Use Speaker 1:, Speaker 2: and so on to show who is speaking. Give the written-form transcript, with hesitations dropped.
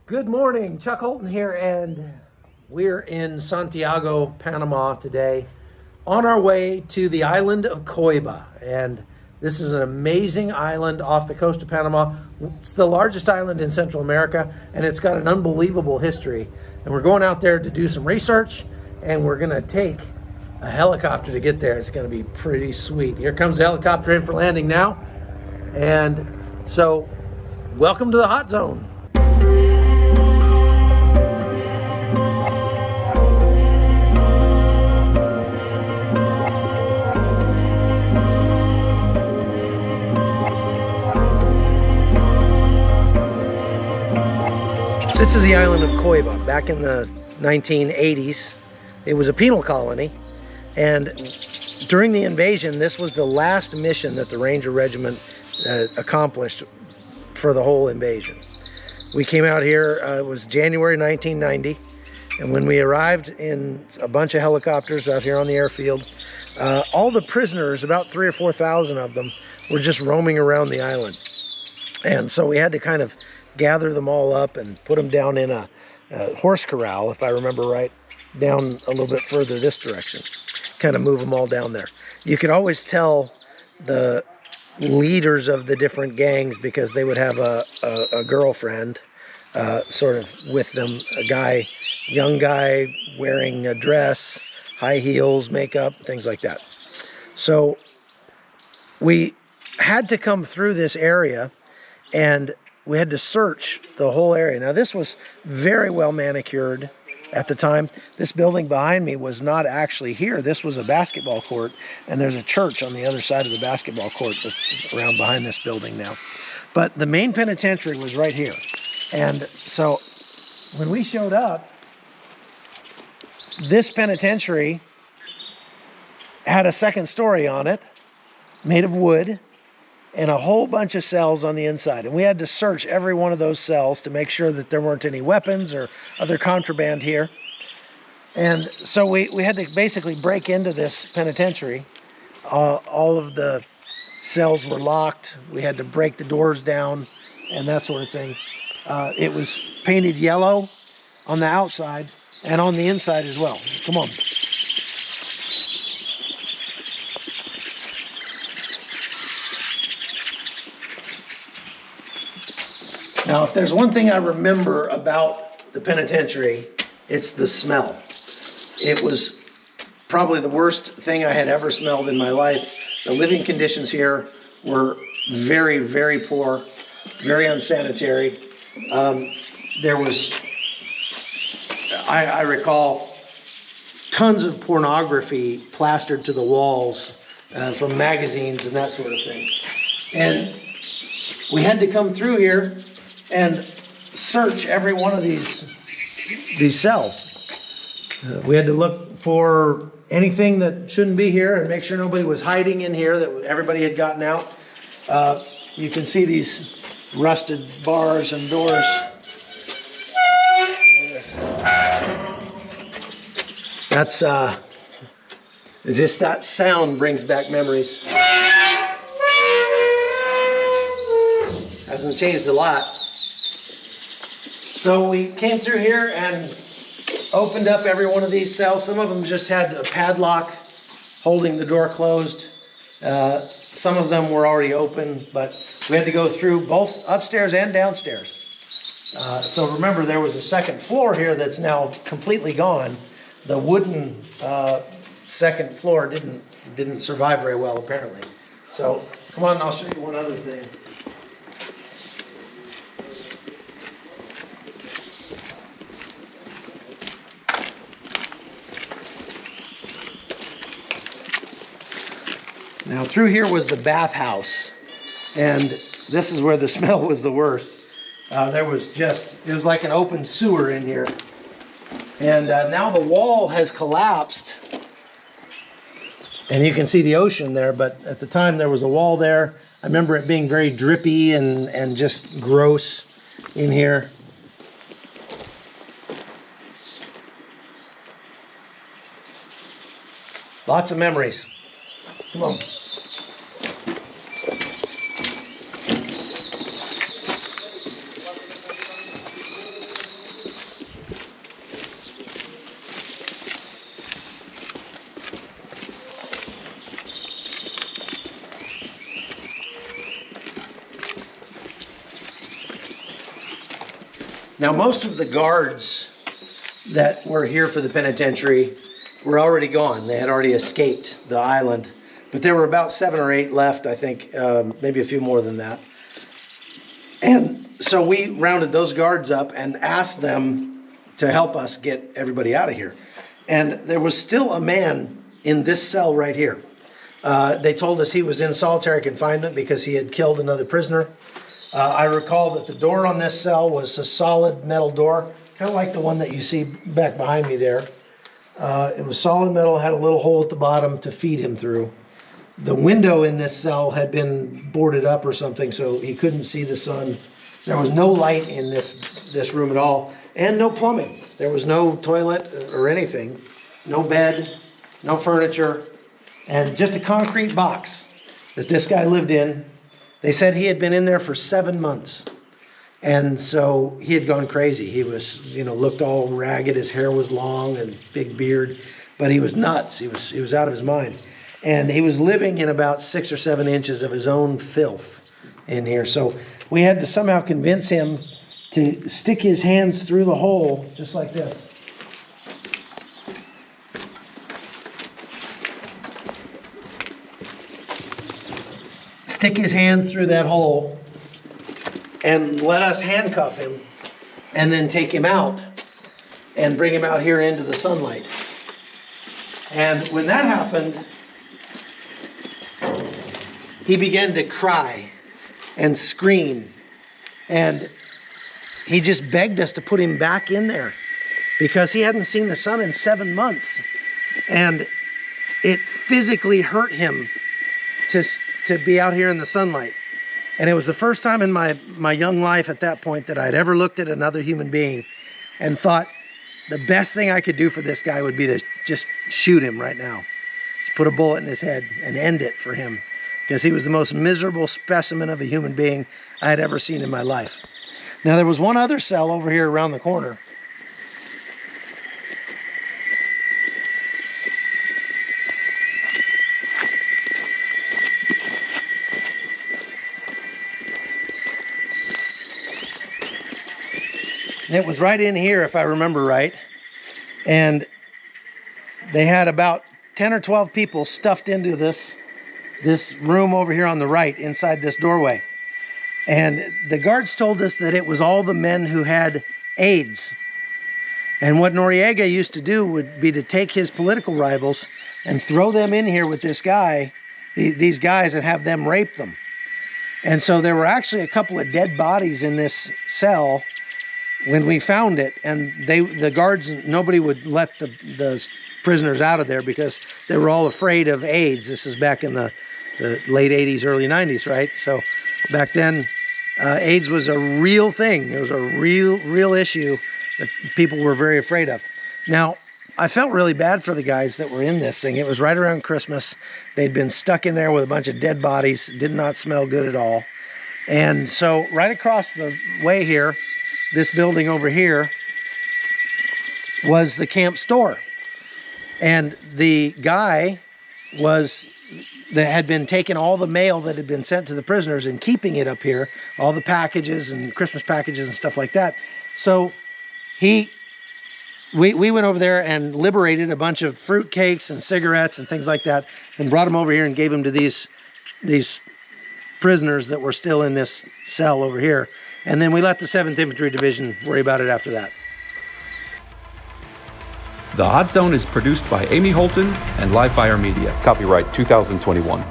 Speaker 1: Good morning, Chuck Holton here, and we're in Santiago, Panama today, on our way to the island of Coiba. And this is an amazing island off the coast of Panama. It's the largest island in Central America, and it's got an unbelievable history. And we're going out there to do some research, and we're gonna take a helicopter to get there. It's gonna be pretty sweet. Here comes the helicopter in for landing now. And so, welcome to the hot zone. This is the island of Coiba. Back in the 1980s, it was a penal colony, and during the invasion, this was the last mission that the Ranger Regiment accomplished for the whole invasion. We came out here, it was January 1990, and when we arrived in a bunch of helicopters out here on the airfield, all the prisoners, about 3,000 or 4,000 of them, were just roaming around the island. And so we had to kind of gather them all up and put them down in a horse corral, if I remember right, down a little bit further this direction. Kind of move them all down there. You could always tell the leaders of the different gangs because they would have a girlfriend sort of with them, young guy wearing a dress, high heels, makeup, things like that. So we had to come through this area, and we had to search the whole area. Now, this was very well manicured at the time. This building behind me was not actually here. This was a basketball court, and there's a church on the other side of the basketball court that's around behind this building now. But the main penitentiary was right here. And so when we showed up, this penitentiary had a second story on it, made of wood, and a whole bunch of cells on the inside. And we had to search every one of those cells to make sure that there weren't any weapons or other contraband here. And so we had to basically break into this penitentiary. All of the cells were locked. We had to break the doors down and that sort of thing. It was painted yellow on the outside and on the inside as well. Come on. Now, if there's one thing I remember about the penitentiary, it's the smell. It was probably the worst thing I had ever smelled in my life. The living conditions here were very, very poor, very unsanitary. There was, I recall, tons of pornography plastered to the walls from magazines and that sort of thing. And we had to come through here and search every one of these cells. We had to look for anything that shouldn't be here and make sure nobody was hiding in here, that everybody had gotten out. You can see these rusted bars and doors. That's just that sound brings back memories. Hasn't changed a lot. So we came through here and opened up every one of these cells. Some of them just had a padlock holding the door closed. Some of them were already open, but we had to go through both upstairs and downstairs. So remember, there was a second floor here that's now completely gone. The wooden second floor didn't survive very well, apparently. So come on, I'll show you one other thing. Now, through here was the bathhouse, and this is where the smell was the worst. It was like an open sewer in here. And now the wall has collapsed, and you can see the ocean there, but at the time there was a wall there. I remember it being very drippy and just gross in here. Lots of memories. Come on. Now, most of the guards that were here for the penitentiary were already gone. They had already escaped the island, but there were about 7 or 8 left, I think, maybe a few more than that. And so we rounded those guards up and asked them to help us get everybody out of here. And there was still a man in this cell right here. They told us he was in solitary confinement because he had killed another prisoner. I recall that the door on this cell was a solid metal door, kind of like the one that you see back behind me there. It was solid metal, had a little hole at the bottom to feed him through. The window in this cell had been boarded up or something, so he couldn't see the sun. There was no light in this room at all, and no plumbing. There was no toilet or anything, no bed, no furniture, and just a concrete box that this guy lived in. They said he had been in there for 7 months. And so he had gone crazy. He was, looked all ragged. His hair was long and big beard, but he was nuts. He was out of his mind. And he was living in about 6 or 7 inches of his own filth in here. So we had to somehow convince him to stick his hands through the hole, just like this. Stick his hands through that hole and let us handcuff him and then take him out and bring him out here into the sunlight. And when that happened, he began to cry and scream. And he just begged us to put him back in there because he hadn't seen the sun in 7 months. And it physically hurt him to be out here in the sunlight. And it was the first time in my young life at that point that I'd ever looked at another human being and thought the best thing I could do for this guy would be to just shoot him right now. Just put a bullet in his head and end it for him, because he was the most miserable specimen of a human being I had ever seen in my life. Now, there was one other cell over here around the corner. It was right in here, if I remember right. And they had about 10 or 12 people stuffed into this room over here on the right, inside this doorway. And the guards told us that it was all the men who had AIDS. And what Noriega used to do would be to take his political rivals and throw them in here with this guy, these guys, and have them rape them. And so there were actually a couple of dead bodies in this cell when we found it, and the guards, nobody would let the prisoners out of there because they were all afraid of AIDS. This is back in the late 80s, early 90s, right? So back then, AIDS was a real thing. It was a real issue that people were very afraid of. Now, I felt really bad for the guys that were in this thing. It was right around Christmas. They'd been stuck in there with a bunch of dead bodies. Did not smell good at all. And so right across the way here, this building over here was the camp store. And the guy that had been taking all the mail that had been sent to the prisoners and keeping it up here, all the packages and Christmas packages and stuff like that. So we went over there and liberated a bunch of fruit cakes and cigarettes and things like that and brought them over here and gave them to these prisoners that were still in this cell over here. And then we let the 7th Infantry Division worry about it after that.
Speaker 2: The Hot Zone is produced by Amy Holton and Live Fire Media.
Speaker 3: Copyright 2021.